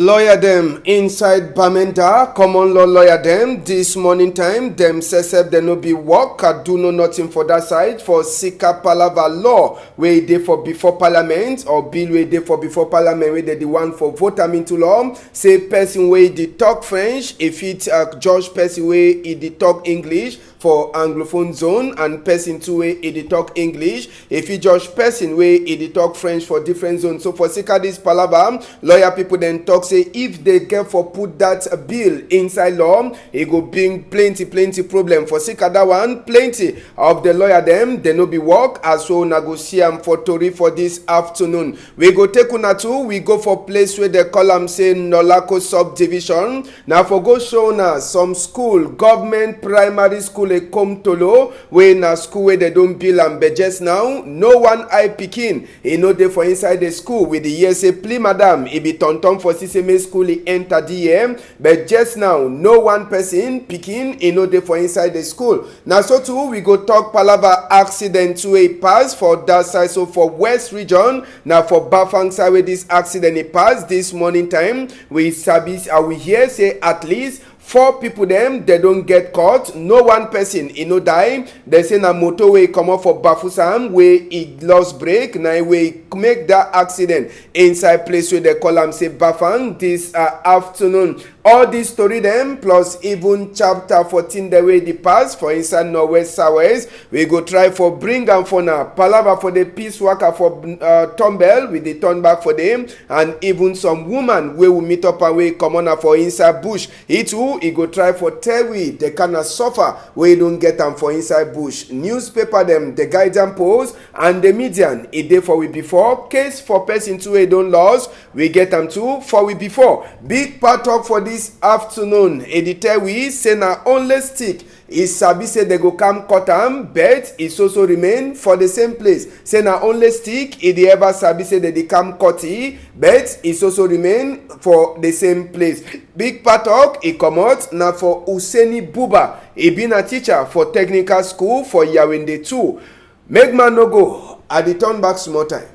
Lawyer them inside Bamenda, common law lawyer them this morning time, them says they no be work, do no nothing for that side for Sika Palava law, where they for before parliament, or bill where they for before parliament, where they the one for vote am into law, say person where they talk French, if it judge person where they talk English for Anglophone zone, and person two way they talk English, if you judge person where they talk French for different zones. So for Sika this Palava, lawyer people then talk say if they get for put that bill inside law, it go bring plenty problem for Sika that one. Plenty of the lawyer them they no be work, as so negotiate for Tori for this afternoon. We go take una to, we go for place where they call them say Nolako subdivision. Now for go show na some school, government primary school a come tolo, where na school where they don't bill and budget now. No one eye picking, know they for inside the school with the year say please madam, it be tonton for CCMA school he enter DM, but just now no one person picking, know they for inside the school. Now so too we go talk palava accident to a pass for that side. So for West region, now for Bafang side where this accident it passed this morning time, we service we hear say at least 4 people them they don't get caught. No one person die. They say na motorway come up for Bafusam where it lost brake. Now we make that accident inside place where they call them say Bafang this afternoon. All this story them plus even chapter 14 the way they pass for inside Northwest Southwest. We go try for bring them for now. Palava for the peace worker for Tombell with the turn back for them, and even some woman where we meet up and we come on for inside bush. It too he go try for tell we they cannot suffer where you don't get them for inside bush. Newspaper them the guidance post and the median it day for we before case for person two we don't lose we get them too for we before. Big part talk for this afternoon. Editor we say na only stick is sabi say they go come cut am, but it also remain for the same place. Say na only stick it dey ever sabi say they come cut it, but it also remain for the same place. Big part talk it come out na for Useni Buba. He been a teacher for technical school for Yawende 2. Make man no go at the turn back small time.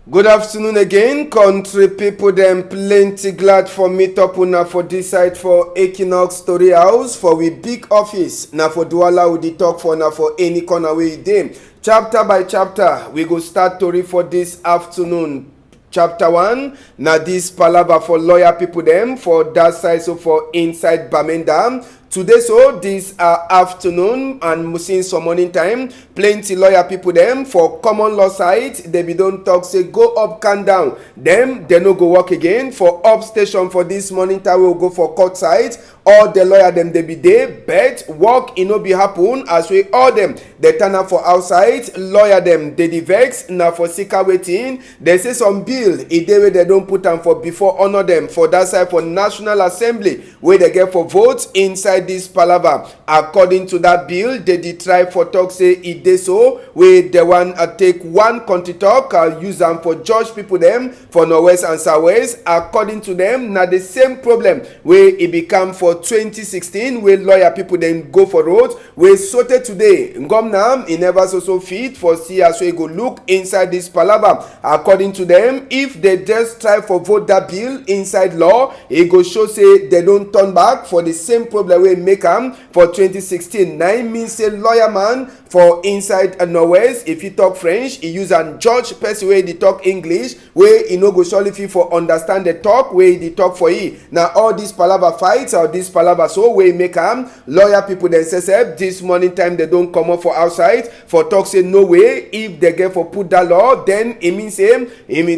Good afternoon again, country people. Them plenty glad for meet up una for this side for Equinox Story House for we big office. Now for Douala we dey talk for now for any corner way dey. Chapter by chapter we go start story for this afternoon. Chapter 1, now this palava for lawyer people them for that side, so for inside Bamenda. Today so this afternoon and since some morning time, plenty lawyer people them for common law side, they be don't talk say go up can down. Them they no go work again for up station for this morning time will go for court side. All the lawyer them they be there, but work no be happen as we all them they turn up for outside. Lawyer them they vex now for Sika waiting. They say some bill it they way they don't put them for before honor them for that side for National Assembly where they get for votes inside this palava. According to that bill, they did try for talk say it dey so where they want take one country talk use them for judge people them for Northwest and Southwest. According to them, now the same problem where it become for 2016 where lawyer people then go for road where sorted today. Ngomnam it never so fit for see as we go look inside this palava. According to them, if they just try for vote that bill inside law, it go show say they don't turn back for the same problem we make them for 2016. Now means say lawyer man for inside Northwest, if he talk French, he use and judge person where they talk English, where he no go surely fit for understand the talk where they talk for he. Now all these palava fights or this palava so where make them lawyer people then say this morning time they don't come up for outside for talk say no way if they get for put that law, then it means him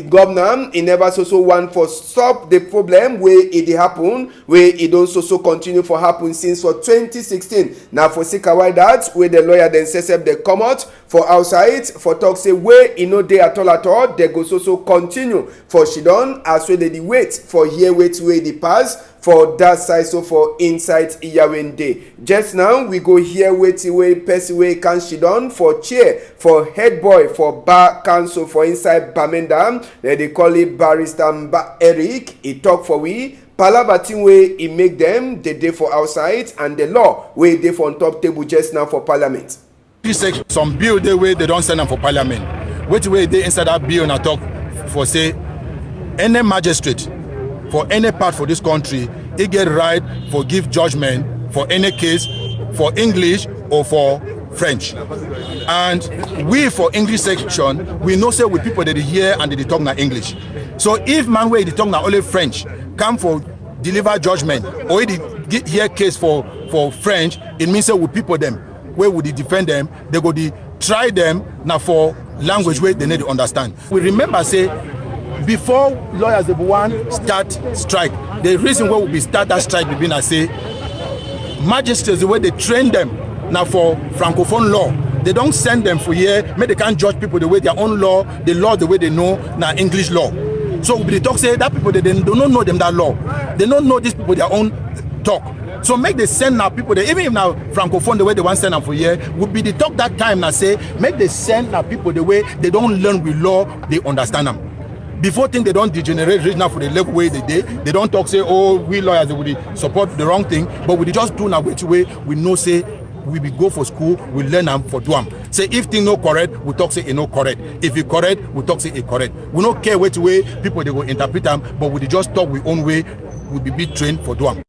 governor he never so want for stop the problem where it happen where it don't so continue for happen since for 2016. Now for Sika why that where the lawyer then says they come out for outside for talk say where dey at all they go so continue for she done as well they wait for here wait where they pass for that side, so for inside Yawende. Just now we go here wait way person way can she done for chair for head boy for bar council for inside Bamenda. They call it Barrister Eric. He talk for we palava thing wey e make them dey dey for outside, and the law wey dey for on top table just now for parliament. Some bill dey wey they don send am for parliament. Wetin wey dey inside that bill na talk for say any magistrate for any part for this country, e get right for give judgment for any case for English or for French. And we for English section, we know say we people that dey hear and they talk na English. So if man wey dey talk na only French come for deliver judgment, or he hear case for French, it means say we people them where would they defend them, they go dey try them now for language where they need to understand. We remember say before lawyers they want start strike, the reason why we be start that strike be na say magistrates the way they train them now for francophone law, they don't send them for here, make they can't judge people the way their own law, the law the way they know now English law. So we talk say that people they don't know them that law, they don't know these people their own talk. So make they send now people, even if now francophone the way they want send them for here, would be the talk that time now say make they send now people the way they don't learn with law, they understand them. Before thing they don't degenerate right now for the level way they don't talk say, oh, we lawyers they would support the wrong thing, but we just do now which way we know say we be go for school, we learn them for do them. Say if thing no correct, we talk say it no correct. If it correct, we talk say it correct. We don't care which way people they go interpret them, but we just talk we own way, we be trained for do them.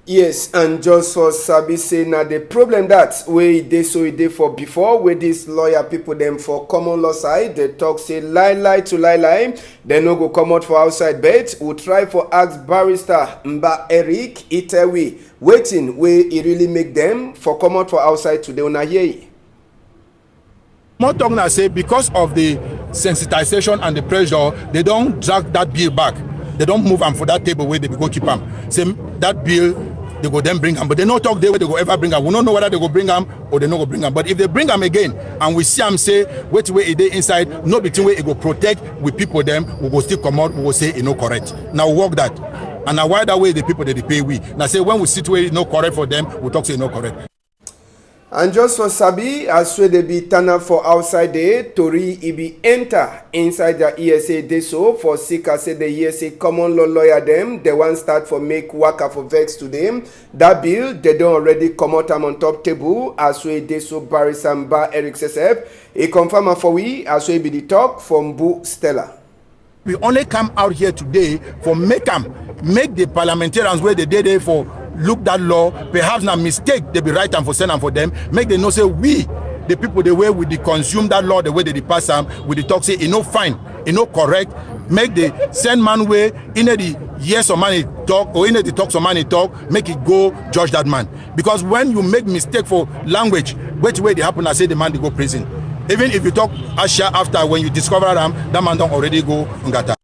Yes, and just for sabi say na the problem that wey dey so e dey for before wey this lawyer people them for common law side they talk say lie to lie, they no go come out for outside bet. We try for ask barrister Mba Eric Itewi waiting wey e really make them for come out for outside today. Una hear ye. More talk now say because of the sensitization and the pressure, they don't drag that bill back. They don't move them for that table where they go keep them. Say that bill they go then bring them, but they no talk there where they go ever bring them. We don't know whether they go bring them or they no go bring them. But if they bring them again and we see them say which way it is inside, no between way it go protect with people them, we go still come out, we go say it no correct. Now we work that. And now why that way the people that they pay we. Now say when we sit where it no correct for them, we talk say it no correct. And just for sabi, as wey dey be turn up for outside there, tori e be enter inside the ESA dey so for sika say the ESA common law lawyer them, they wan start for make waka for vex to them. That bill, they don already come out am on top table as wey dey so barrister Mba Eric Sesep. E confirm am for we as wey be the talk from Bu Stella. We only come out here today for make the parliamentarians where they did there for look that law, perhaps na mistake they be right and for send them for them, make them know say we the people the way we dey consume that law the way they pass them, we dey talk say it no fine, it no correct, make the send man way in the yes or man talk or in the talk some man talk, make it go judge that man. Because when you make mistake for language, which way they happen, I say the man they go prison. Even if you talk Asha after when you discover them, that man don't already go ngata.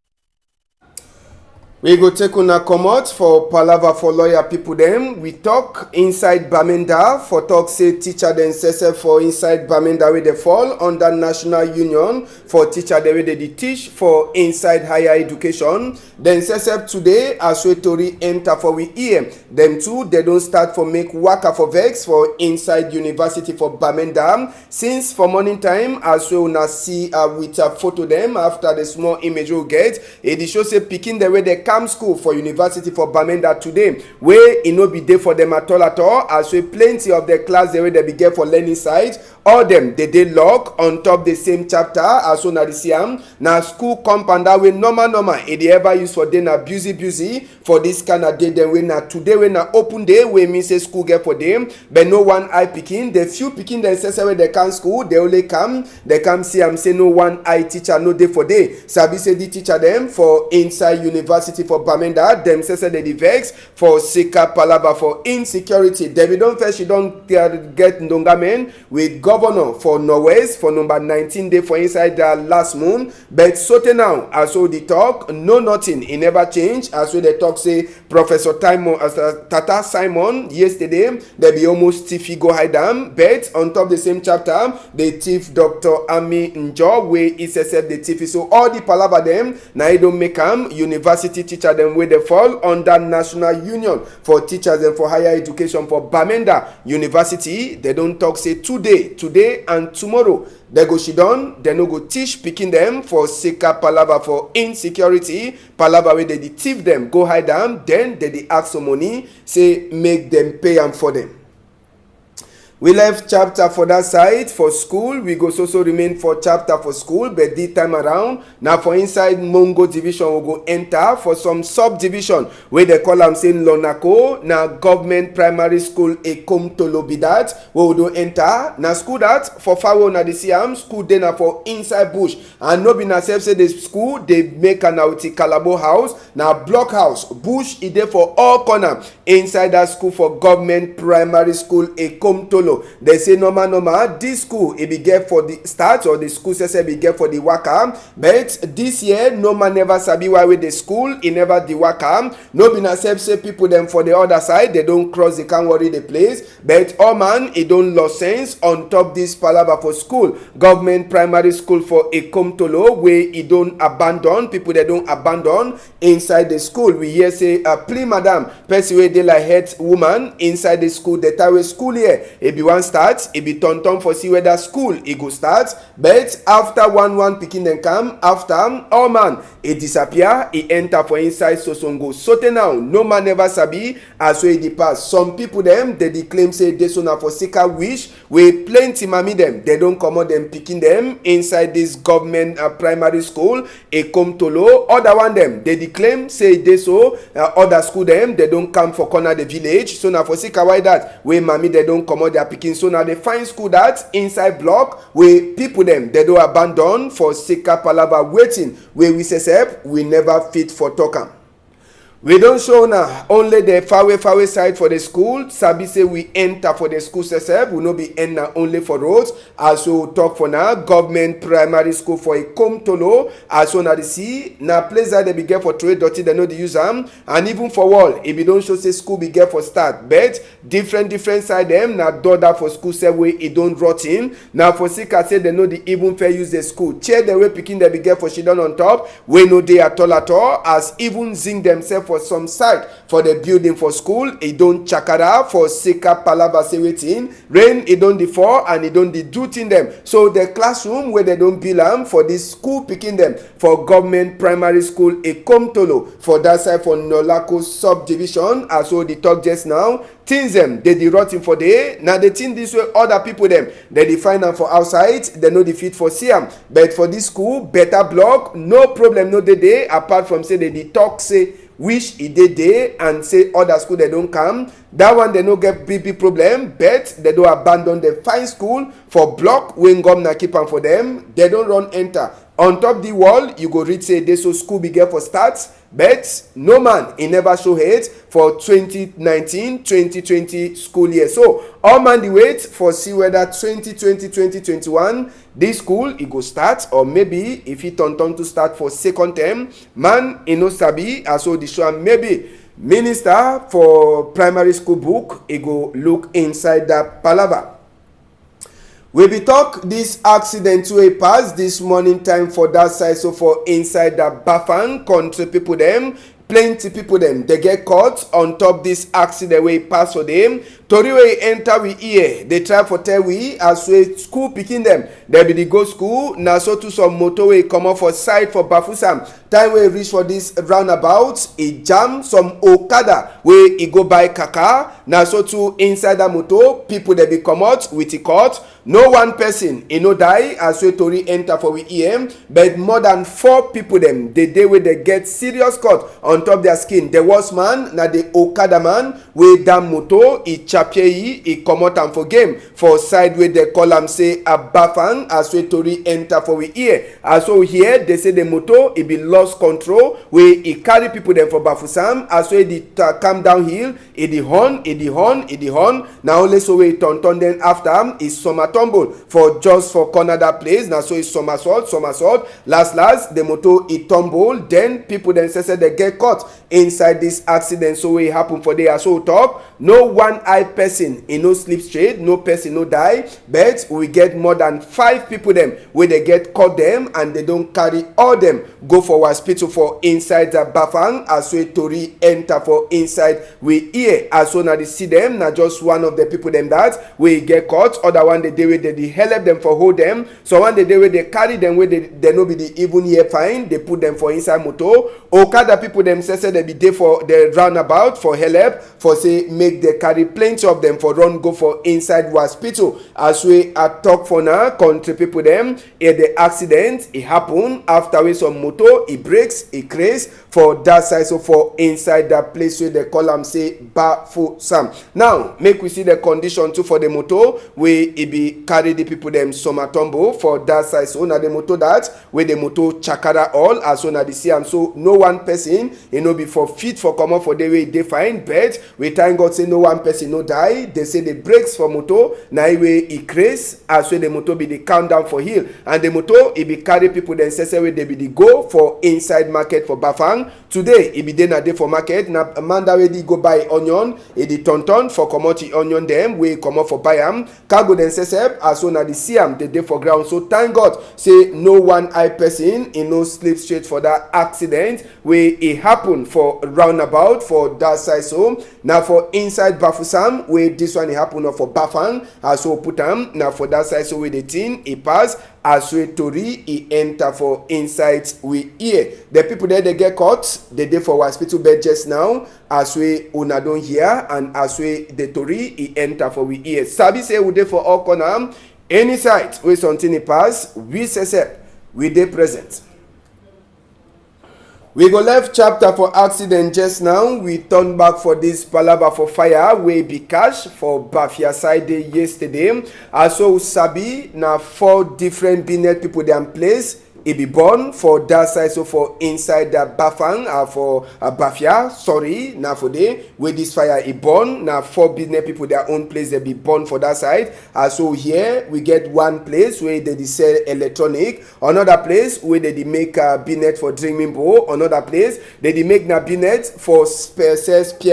We go take una comot for palava for lawyer people them. We talk inside Bamenda for talk say teacher then sese for inside Bamenda where they fall under National Union for teacher the way they teach for inside higher education. Then sese today as we tori enter for we ear. Them too they don't start for make waka for vex for inside university for Bamenda. Since for morning time as we una see with a photo them after the small image we get, it show say picking the way they come school for university for Bamenda today where it no be there for them at all as we plenty of the class the way they be get for learning side, all them they lock on top the same chapter as soon as see am na school compound that way normal it they ever use for them na busy for this kind of day then when na today when na open day we mean say school get for them but no one eye picking the few picking them say where they can school they only come see am say no one eye teacher no day for day sabi say the teacher them for inside university for Bamenda them say they vex for sika palava for insecurity. David don first she don't get ndongamen with governor for Norwest for number 19 day for inside the last moon, but so now as so the talk no nothing it never change as so they talk say Professor Tata Simon yesterday they be almost thief go hide them, but on top the same chapter the thief Dr. Ami Njo way is accept the thief. So all the palava them now it don't make them university teacher dem wey dey fall under National Union for Teachers and for Higher Education for Bamenda University. They don talk say today and tomorrow they go sit down, they no go teach pikin dem for sika palava for insecurity, palava wey dey thief dem go hide am, then they dey ask for money, say make dem pay am for dem. We left chapter for that side for school. We go also remain for chapter for school, but this time around, now for inside Mongo division, we go enter for some subdivision where they call am saying Lonako. Now government primary school Ekomtolo be that. We do enter. Now school that for Fawo na the Siam school then na for inside bush. And no be na self say the school they make an outi Calabo house. Now block house bush is there for all corner inside that school for government primary school Ekomtolo. They say normal this school it be get for the start or the school say be get for the waka, but this year no man never sabi why with the school it never the waka. No be na self say people them for the other side they don't cross, they can't worry the place, but all man it don't lost sense on top this palava for school government primary school for Ekomtolo where it don't abandon people, they don't abandon inside the school. We hear say please madam person wey dey like head woman inside the school, the time school here it be one start, it be turn for see whether school it go start, but after one picking them come after all man it disappear, it enter for inside so go sote now no man never sabi as way it pass. Some people them they claim say this one for sika wish we plenty mommy them they don't come out them picking them inside this government primary school Ekomtolo. Other one them they claim say this so other school them they don't come for corner the village, so now for sika why that we mommy they don't come out their picking, so now they find school that inside block where people them they don't abandon for sika palava waiting where we say we never fit for talk. We don't show now only the far side for the school. Sabi say we enter for the school sesep. We no be enter only for roads. Also talk for now government primary school for Ekomtolo. Also na the see na place that they be get for trade dirty they know the use am, and even for wall if you don't show say school be get for start, but different side them na daughter for school say way it don't rot in. Now for sika say they know the even fair use the school chair the way picking they be get for shidon on top we no dey at all as even zing themselves for some side for the building for school. It don't chakara for sika palava say waiting rain it don't fall and it don't do thing them, so the classroom where they don't belong for this school picking them for government primary school Ekomtolo for that side for Nolako subdivision. As so the talk just now things them they dey rotting for day now the thing this way other people them they define them for outside they know the fit for Siam, but for this school better block no problem no day apart from say they talk say which it dey there and say other school they don't come, that one they no get big problem, but they don't abandon the fine school for block when governor keep am for them, they don't run enter on top the wall. You go read say this so school be get for starts, but no man he never show head for 2019-2020 school year. So all man the wait for see whether 2020-2021 this school it go start, or maybe if it turn to start for second term man he no sabi. As so the show maybe minister for primary school book he go look inside that palava. We be talk this accident wey pass this morning time for that side, so for inside that Bafang country people them plenty people them they get caught on top this accident wey pass for them. Tori wey enter we ear they try for tell we as we school picking them they be the go school na so to some motor wey come up for side for Bafusam time wey reach for this roundabout e jam some okada wey e go buy kaka na so to inside that motor people they be come out with the cut. No one person e no die as we tori enter for we ear, but more than 4 people them the day wey they get serious cut on top their skin. The worst man na the okada man wey damn motor e chapie e comot am for game for side wey they call am say Abafang as we tori enter for we ear. As so here they say the motor e be lost control wey e carry people them for Bafusam as we the come downhill e the horn now only so we turn then after am is tumble for just for corner that place now so it's somersault last the motor it tumble, then people then say they get caught inside this accident. So it happen for there. So talk no one eye person e no sleep straight, no person no die, but we get more than 5 people dem wey dey get caught dem and they don carry all dem go for hospital for inside Bafang as wey tori enter for inside we ear. As una dey see dem, na just one of the people dem that wey get caught. Other one dey wey dey help dem for hold dem. So one dey wey dey carry dem wey dey no be the even year fine, they put dem for inside motor. Okada people dem say they be dey for the roundabout for help for say make they carry plenty of them for run go for inside hospital. As we are talk for now, country people them, the accident it happen after we some motor it breaks, it crash for that side. So for inside that place where they call am say Bafu Sam. Now make we see the condition too for the motor where it be carry the people them somatombo for that side. So now the motor that where the motor chakara all as soon as the see am. So no one person be for fit for common for the way they find, but we thank God say no one person no die. They say the brakes for motor na way it crash as well the motor be the countdown for hill and the motor it be carry people then say way they be the go for inside market for Bafang. Today it be dey na day for market na Amanda wey dey go buy onion e dey turn for commodity onion dem wey comot for buy am cargo dem say as soon as the see am dey for ground. So thank God say no one eye person no sleep straight for that accident wey e happen for roundabout for that side. So now for inside Bafusam wey this one e happen for Bafang as so put am now for that side. So wey the thing e pass as we tori e enter for inside we ear. The people there they get caught they dey for hospital bed just now as we una don hear and as we the tori e enter for we ear. Sabi say we dey for all corner any side wey something e pass we say we dey present. We go left chapter for accident just now. We turn back for this palava for fire wey be cash for Bafia side yesterday. Also sabi na 4 different business people dey in place. E be born for that side. So for inside the Bafang for Bafia, sorry, now for day where this fire e born. Now 4 business people their own place they be born for that side. So here we get one place where they sell electronic, another place where they make binet for dreaming bowl, another place they make na binet for spare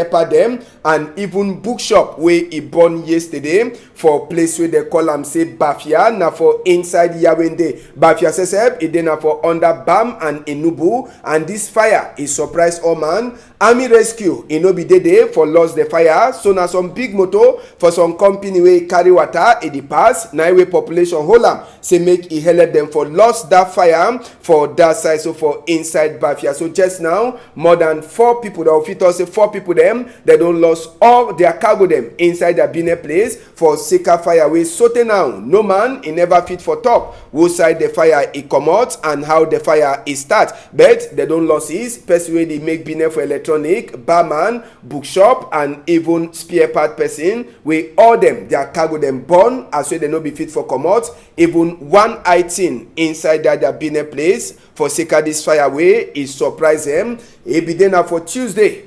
part them, and even bookshop where e born yesterday for place where they call them say Bafia. Now for inside Yawende Bafia says it then for under Bam and Enubu, and this fire is surprise all man. Army rescue no be dey for lost the fire. So now some big motor for some company wey carry water e dey pass na way population hold am say make e help them for lost that fire for that side. So for inside Bafia, so just now more than 4 people that fit us say 4 people them they don't lost all their cargo them inside the Bine place for Sika fire wey sote now no man e never fit for talk who side the fire e comot and how the fire is start, but they don't lose is person wey dey make Bine for electronic, barman, bookshop, and even spare part person wey all them their cargo them burn as well they no be fit for comot. Even one item inside that Bine place for Sika this fire way is surprise them. E be dey na for Tuesday.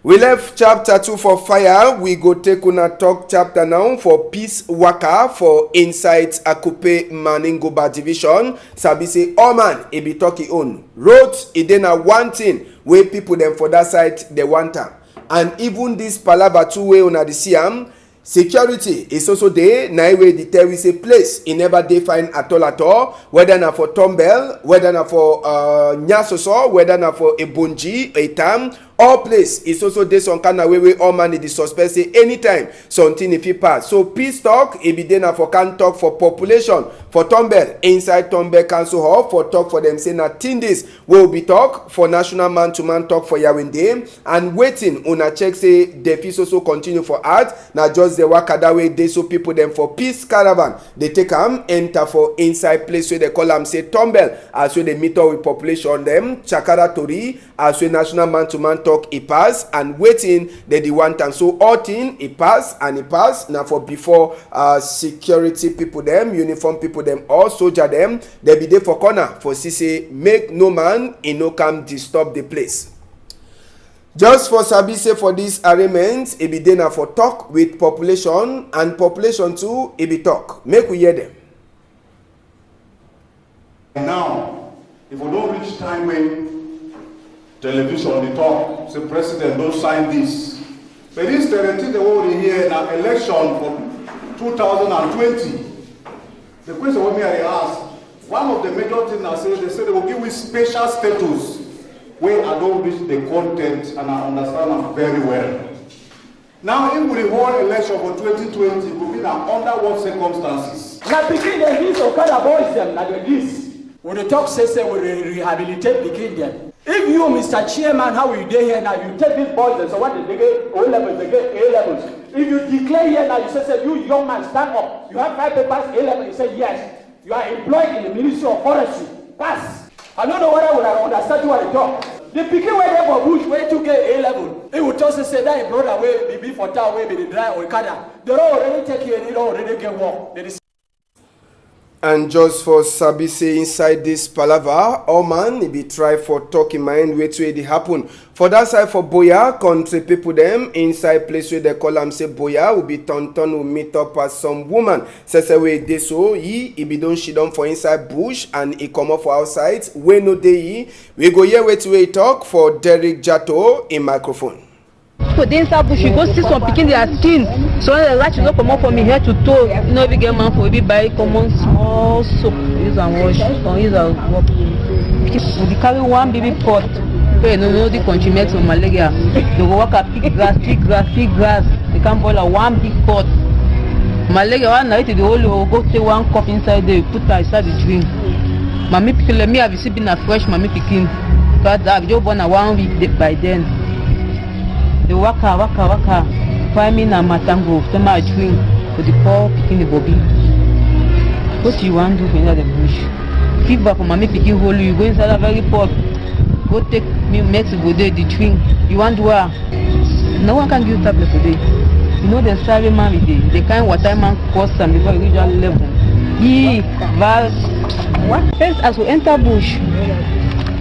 We left chapter 2 for fire. We go take una talk chapter now for peace waka for inside Akupe Maningoba division. Sabi say all man e be talk e own. Road e dey na one thing wey people them for that side they want am. And even this palava two way una dey see am. Security is also there. Na way the tell we say place e never dey fine at all. Whether na for Tombel, whether na for Nyasoso, whether na for Ebonji, Etam, all place is also dey some kind of way all man dey suspect say anytime something if it pass. So peace talk e be dey na for can talk for population for Tombel inside Tombel Council Hall for talk for them say na thing this will be talk for national man to man talk for Yawende and waiting una check say the peace also continue for art na just the waka that way dey. So people them for peace caravan they take am enter for inside place where they call am say Tombel as where they meet up with population them Chakara Tori as where national man to man talk e pass and waiting they the one time. So all thing e pass and e pass now for before security people them uniform people them all soldier them they be there for corner for say make no man no come disturb the place. Just for sabi say for this arraignment e be dey na for talk with population and population too e be talk. Make we hear them. Now if we don't reach time when television dey talk say president don't sign this But this 17 the world here in an election for 2020. The question what me I ask, one of the major things I say, they say they will give me special status where I don't reach the content and I understand them very well. Now, if we hold election for 2020, it will be now under what circumstances? Now, begin them, these Okada boys, them, like this. When the talk says they will rehabilitate, begin them. If you, Mr. Chairman, how will you do here now? You take these boys, and so what they get O levels, they get A levels. If you declare here now, you say, you young man, stand up. You have 5 papers, A level, you say yes. You are employed in the Ministry of Forestry. Pass. I don't know whether I would understand what I talk. The picking way there for bush where to get A level. It would just say that a brother way be for town way be the dry or Okada. They don't already take you and they don't already get work. And just for Sabi say inside this palaver, all man, he be try for talking mind wait till it happen. For that side for Boya, country people them inside place where they call them say Boya will be turn will meet up as some woman. Say way they so he be don she down for inside bush and he come up for outside. We no day we go here wait till we talk for Derek Jato in microphone. For the inside bush, you go see some picking their skin. So the light will not come up from me head to toe. You know, if you get man for we buy common small soap, use and wash, or use and work. We carry one baby pot. You know the country makes on malaria. They go work at pick grass. They can boil a one big pot. Malaria one night the whole go take one cup inside there, put that inside the drink. Mommy pick let me have you been a fresh mommy picking. Because I've just born a 1 week by then. The waka, find me na matango, so much drink for the poor picking the bobby. What you want to do inside the bush? Feedback from mommy picking hole, you go inside a very pot. Go take me Mexico there, the drink. You want to wear? No one can give tablet today. You know the salary man with the kind water man cost them before you reach that level. What? First, as we enter bush,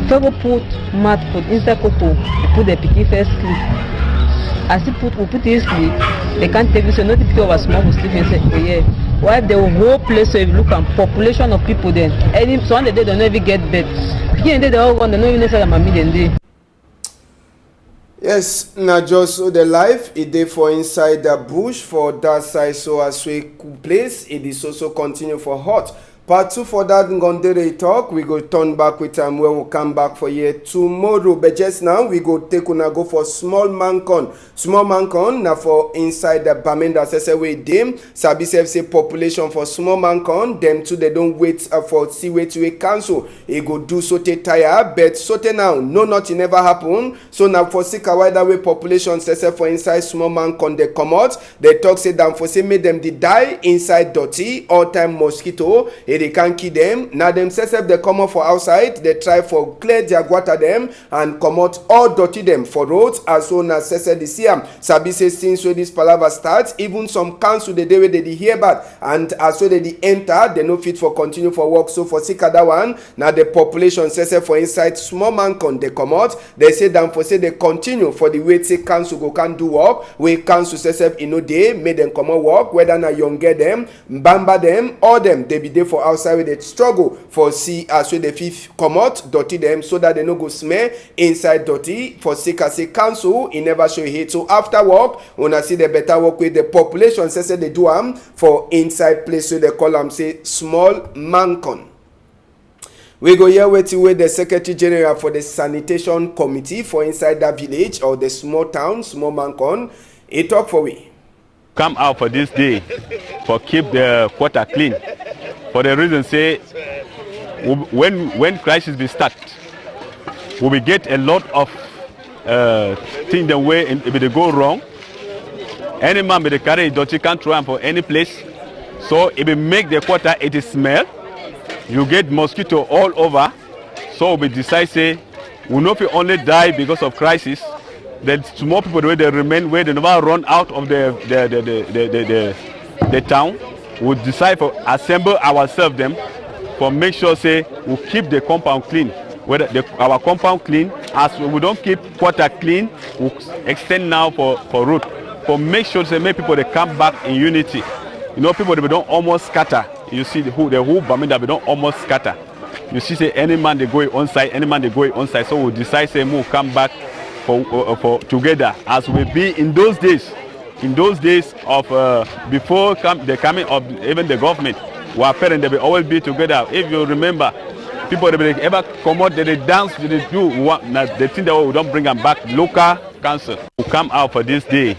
we go put mat for inside cocoa, put the picking first sleep. As we put it sleep, they can't take this. So not the people of a small will sleep inside for here. Why the whole place? So if you look at population of people, then any so on the day they don't even get bed. Beginning they all run, they don't even know that mammy then day. Yes, now just so the life it dey for inside the bush for that side. So as we place, it is also continue for hot. Part 2 for that Ngondere talk, we go turn back with time when we come back for here tomorrow. But just now, we go take una go for small man con. Small man con, now for inside the Bamenda Sese dem. Sabi say population for small man con, them too they don't wait for see wait to a council. It go do sote tire, but sote now, no nothing never happen. So now for sick a wider way population Sese for inside small man con they come out. They talk say down for say make them they die inside dirty, all time mosquito. They can't kill them. Now them say they come out for outside. They try for clear their gutter them and come out all dirty them for roads. As soon as say the CM Sabi say since when this palaver starts, even some council the day where they hear back and as so they enter, they no fit for continue for work. So for sick other one, now the population say for inside small man con they come out. They say down for say they continue for the way say council go can do work. We council say in no day make them come out work. Whether na younger them, bamba them, all them they be there for outside with the struggle for see as well the fifth come out dirty them so that they no go smell inside dirty for sick as a council it never show hate. So after work when I see the better work with the population say they do for inside place so they call them say small man con. We go here with the Secretary General for the Sanitation Committee for inside that village or the small town, small man con. He talk for we. Come out for this day for keep the quarter clean. For the reason say when crisis will start, we will get a lot of things the way if they go wrong. Any man with the carry dirty can't throw for any place. So if we make the quarter it smell, you get mosquito all over. So we decide say we not only die because of crisis. Then small people the way they remain where they never run out of the town. We decide for assemble ourselves them for make sure say we keep the compound clean. Whether our compound clean, as we don't keep quarter clean, we extend now for road. For make sure say make people they come back in unity. You know people they don't almost scatter. You see the whole Bamenda they don't almost scatter. You see say any man they go on side, any man they go on side. So we decide say we'll come back for together as we be in those days. In those days of before the coming of even the government, our parents they will always be together. If you remember, people they will ever come out, they dance, they do what the thing that we don't bring them back. Local council will come out for this day.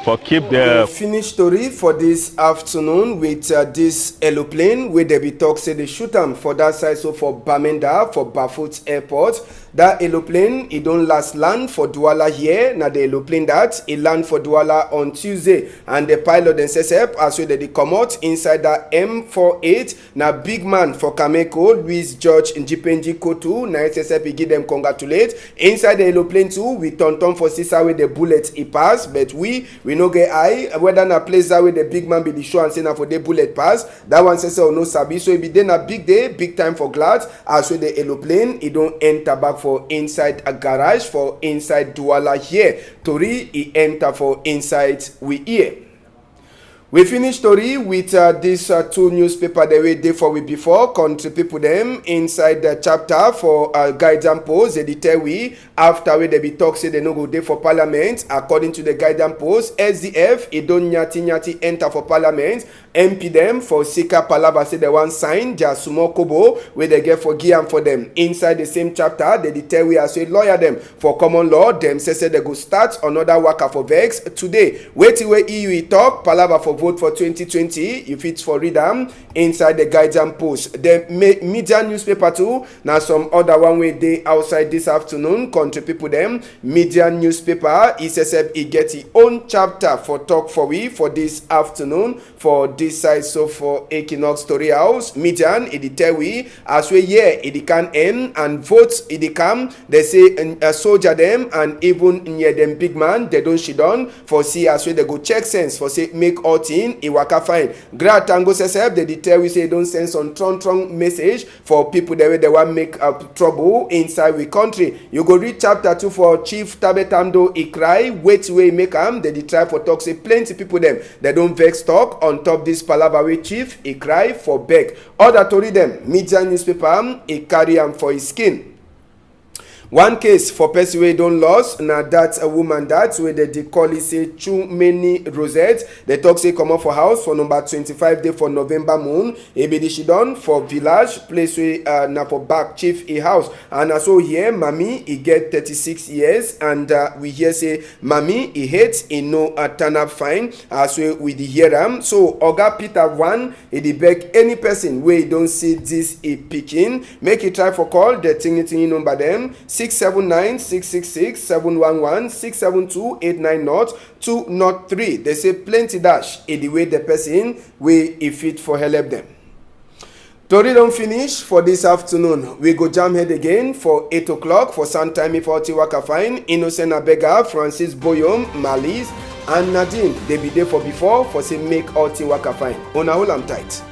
For keep the finish story for this afternoon with this aeroplane where they be talk say they shoot them for that side, so for Bamenda for Bafut Airport. That aeroplane it don't last land for Douala here. Now the aeroplane that it land for Douala on Tuesday, and the pilot then says as well they come out inside that M48. Now big man for Kameko Louis George Njipenji Kotu. Now SSF he give them congratulate. Inside the aeroplane too we turn for Sisa with the bullet he pass, but we no get eye whether na place that way the big man be the show and say na for the bullet pass. That one says no sabi, so it be then a big day, big time for glad as well the aeroplane it don't enter back for inside a garage for inside Douala here. Tori he enter for inside we here. We finish story with this two newspaper the way day for we before country people them inside the chapter for guidance post. They tell we after we they be talk say they no go day for parliament. According to the guidance post, SDF it don't nyati enter for parliament. MP them for Sika Palava say they want sign their small kobo where they get for Guiam for them. Inside the same chapter they tell we as a lawyer them for common law them say they go start another worker for vex today. Wait till EU talk Palava for vote for 2020 if it's for read them inside the guidance post. The media newspaper too. Now some other one way day outside this afternoon country people them media newspaper SSF it get its own chapter for talk for we for this afternoon for this side. So for Equinox Story House median it tell we as we here it can end and votes it come they say a soldier them and even near them big man they don't shit on for see as we they go check sense for say make all thing it waka fine. Great Tango says they tell we say don't send some strong message for people that way they want make trouble inside we country. You go read chapter 2 for Chief Tabetando he cry wait way make they try for talk say plenty people them they don't vex talk on top this palava way chief he cry for beg. Other to read them media newspaper he carry him for his skin. One case for person wey don lost na that a woman that wey they call it say too many rosettes. They talk say come up for house for number 25 day for November moon. E be she done for village place wey na for back chief a house. And so here Mami he get 36 years and we hear say Mami he hates he no turn up fine as we hear am. So Oga Peter 1 he beg any person wey don't see this a picking make it try for call the thing number them 679-666-711-672-890-203. They say plenty dash in the way the person way if it for help them. Tori don't finish for this afternoon. We go jam head again for 8 o'clock for some time if Oti Waka Fine, Innocent Abega, Francis Boyom, Malis, and Nadine. They be there for before for say make Oti Waka Fine. On a whole I'm tight.